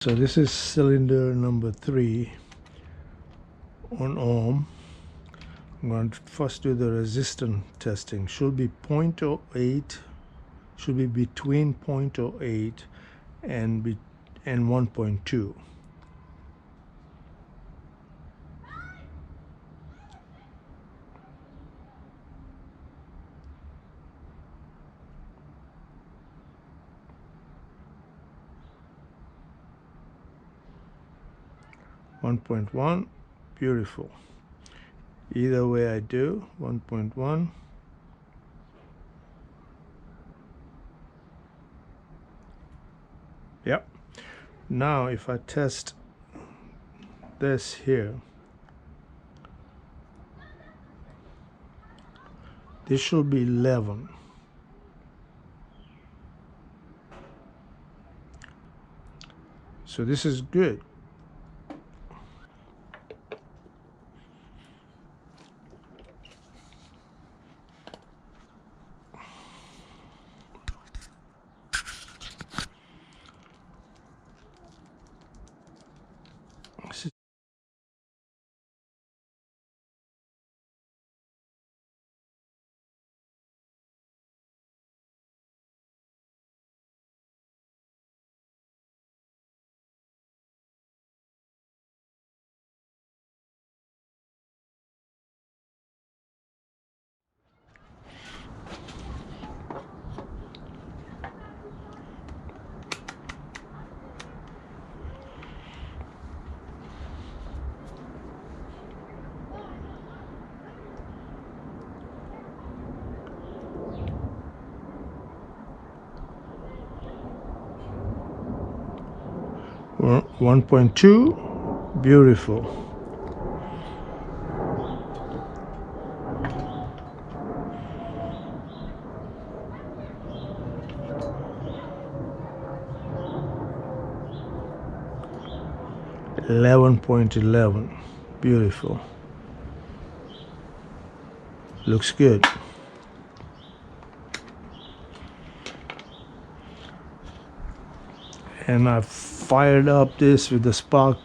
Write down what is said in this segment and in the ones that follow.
So this is cylinder number 3 on ohm. I'm going to first do the resistance testing. Should be 0.08, should be between 0.08 and 1.2. .1, beautiful. Either way I do, 1.1. Yep. Now if I test this here, this should be 11. So this is good. This 1.2, beautiful. .11, beautiful. Looks good. And I've fired up this with the spark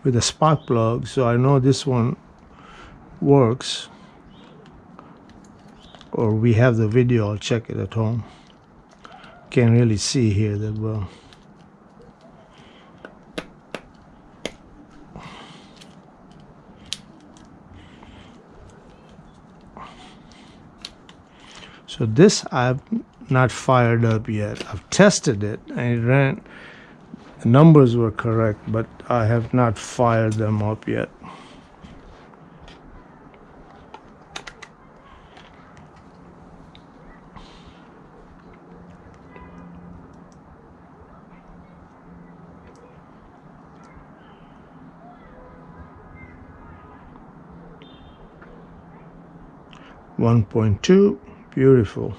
with the spark plug, so I know this one works. Or we have the video, I'll check it at home. Can't really see here that well. So this I've not fired up yet. I've tested it and it ran, the numbers were correct, but I have not fired them up yet. .2, beautiful.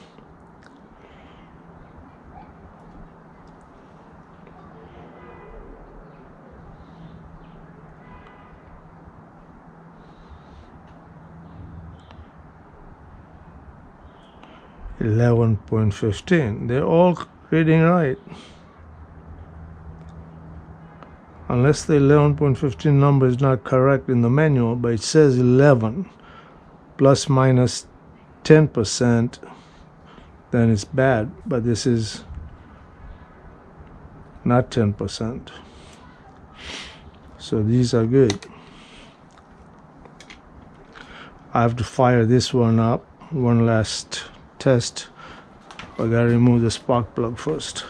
.15. They're all reading right. Unless the 11.15 number is not correct in the manual, but it says 11 plus minus 10%, then it's bad, but this is not 10%. So these are good. I have to fire this one up, one last test. I gotta remove the spark plug first.